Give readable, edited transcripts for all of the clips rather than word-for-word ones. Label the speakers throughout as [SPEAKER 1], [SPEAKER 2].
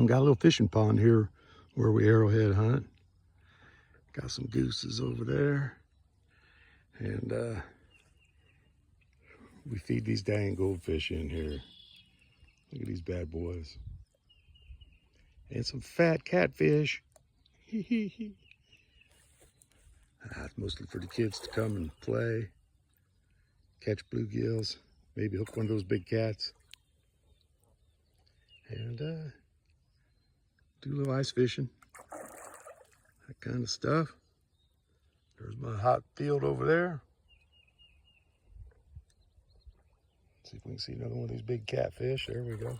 [SPEAKER 1] got a little fishing pond here where we arrowhead hunt. Got some gooses over there. And we feed these dang goldfish in here. Look at these bad boys. And some fat catfish. It's mostly for the kids to come and play, catch bluegills, maybe hook one of those big cats, and do a little ice fishing, that kind of stuff. There's my hot field over there. See if we can see another one of these big catfish. There we go.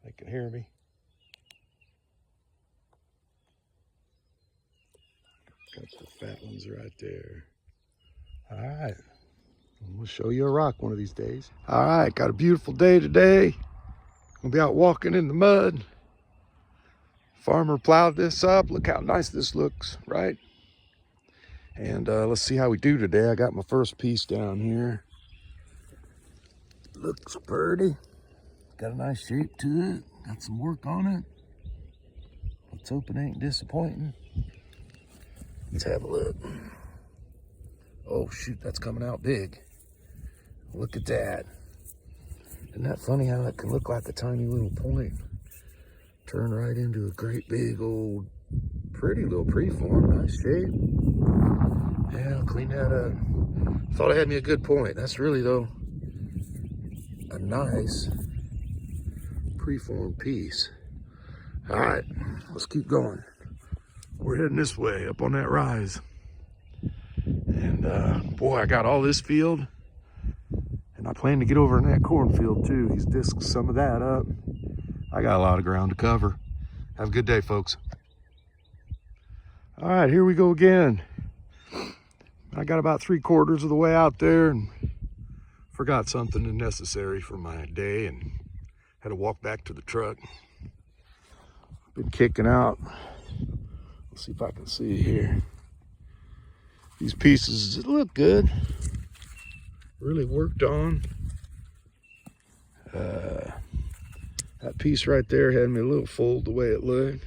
[SPEAKER 1] They can hear me. Got the fat ones right there. All right. We'll show you a rock one of these days. All right, got a beautiful day today. Gonna be out walking in the mud. Farmer plowed this up. Look how nice this looks, right? And let's see how we do today. I got my first piece down here. Looks pretty. Got a nice shape to it. Got some work on it. Let's hope it ain't disappointing. Let's have a look. Oh shoot, that's coming out big. Look at that. Isn't that funny how that can look like a tiny little point? Turn right into a great big old, pretty little preform. Nice shape. Yeah, I'll clean that up. Thought I had me a good point. That's really though a nice preform piece. All right, let's keep going. We're heading this way up on that rise. And boy, I got all this field. And I plan to get over in that cornfield too. He's disked some of that up. I got a lot of ground to cover. Have a good day, folks. All right, here we go again. I got about 3/4 of the way out there and forgot something necessary for my day and had to walk back to the truck. Been kicking out. Let's see if I can see here. These pieces look good. Really worked on. That piece right there had me a little full the way it looked.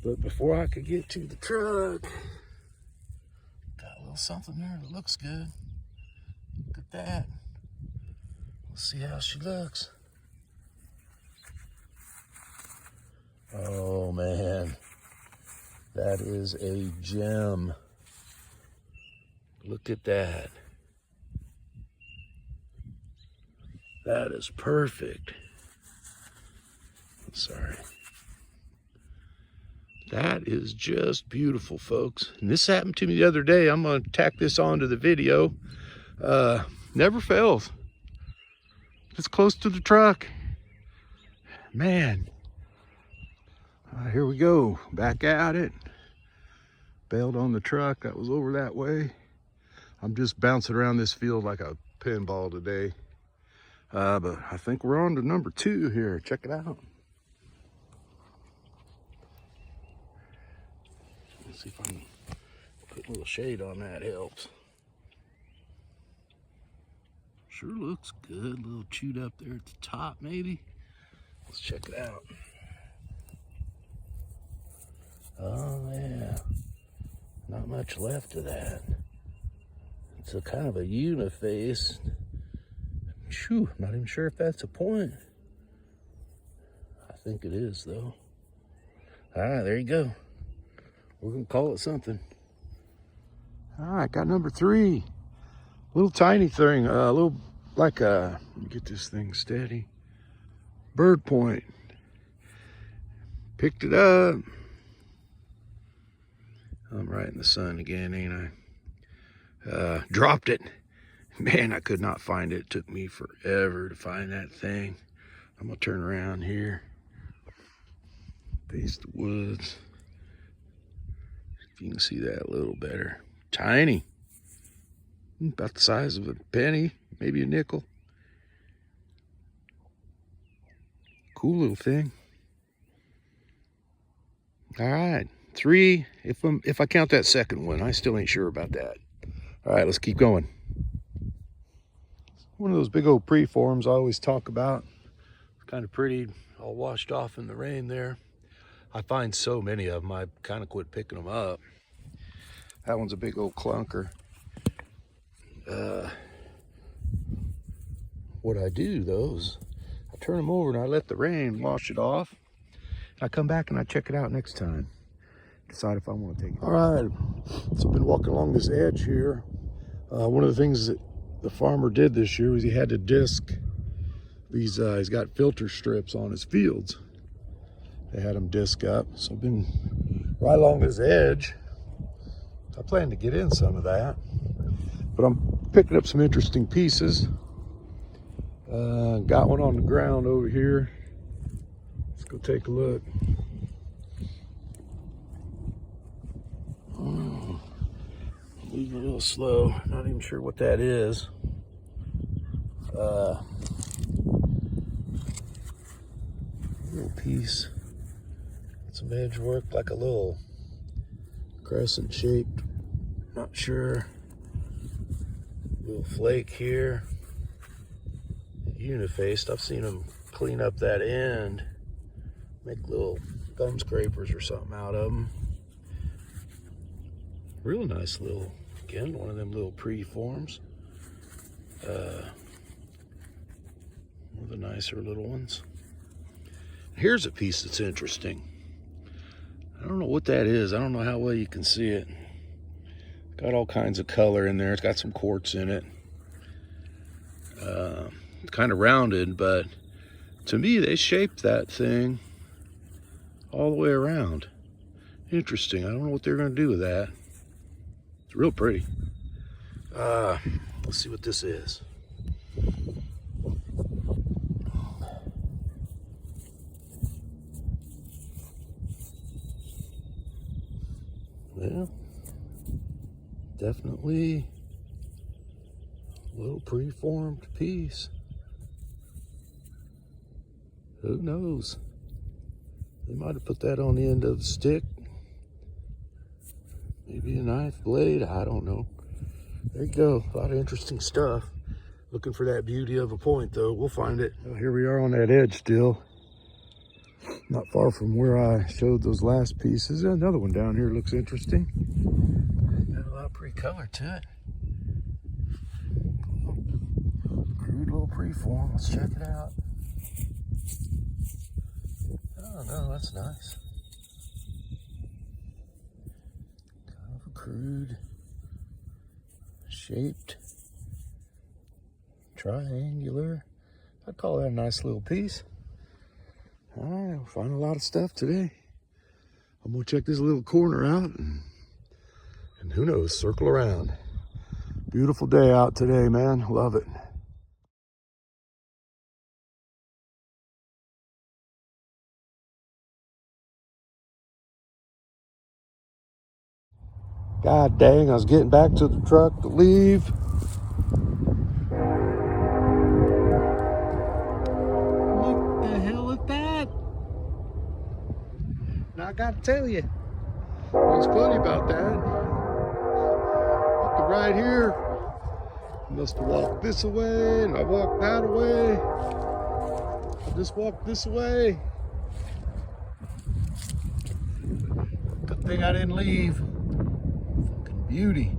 [SPEAKER 1] But before I could get to the truck, got a little something there that looks good. Look at that. Let's see how she looks. Oh man. That is a gem. Look at that. That is perfect. Sorry. That is just beautiful, folks. And this happened to me the other day. I'm going to tack this onto the video. Never fails. It's close to the truck. Man. Here we go. Back at it. Bailed on the truck. That was over that way. I'm just bouncing around this field like a pinball today. But I think we're on to number 2 here. Check it out. Let's see if I can put a little shade on that. Helps. Sure looks good. A little chewed up there at the top, maybe. Let's check it out. Oh yeah. Not much left of that. It's a kind of a uniface. Phew, I'm not even sure if that's a point. I think it is though. All right, there you go. We're gonna call it something. All right, got number 3. Little tiny thing, a little like a, let me get this thing steady. Bird point. Picked it up. I'm right in the sun again, ain't I? Dropped it. Man, I could not find it. It took me forever to find that thing. I'm gonna turn around here. Face the woods. If you can see that a little better. Tiny. About the size of a penny, maybe a nickel. Cool little thing. All right, 3. If I count that second one, I still ain't sure about that. All right, let's keep going. One of those big old preforms I always talk about. Kind of pretty, all washed off in the rain there. I find so many of them, I kind of quit picking them up. That one's a big old clunker. What I do though is I turn them over and I let the rain wash it off. I come back and I check it out next time. Decide if I want to take it. All right, so I've been walking along this edge here. One of the things that the farmer did this year was he had to disc these, he's got filter strips on his fields. They had them disc up, so I've been right along this edge. I plan to get in some of that, but I'm picking up some interesting pieces. Got one on the ground over here. Let's go take a look. Moving a little slow, not even sure what that is. Little piece, some edge work, like a little crescent shaped, not sure. Little flake here, unifaced. I've seen them clean up that end, make little gum scrapers or something out of them. Real nice little, again, one of them little preforms. One of the nicer little ones. Here's a piece that's interesting. I don't know what that is. I don't know how well you can see it. Got all kinds of color in there. It's got some quartz in it. It's kind of rounded, but to me, they shaped that thing all the way around. Interesting. I don't know what they're going to do with that. It's real pretty. Let's see what this is. Well, definitely a little preformed piece. Who knows? They might have put that on the end of the stick. Maybe a knife blade, I don't know. There you go, a lot of interesting stuff. Looking for that beauty of a point though, we'll find it. Well, here we are on that edge still. Not far from where I showed those last pieces. Another one down here looks interesting. Got a lot of pretty color to it. Crude little preform, let's check it out. Oh no, that's nice. Kind of a crude, shaped, triangular. I'd call that a nice little piece. All right, we'll find a lot of stuff today. I'm gonna check this little corner out and who knows, circle around. Beautiful day out today, man, love it. God dang, I was getting back to the truck to leave. What the hell is that? Now I gotta tell you, what's funny about that, look right here, I must have walked this way and I walked that way. I just walked this way. Good thing I didn't leave. Fucking beauty.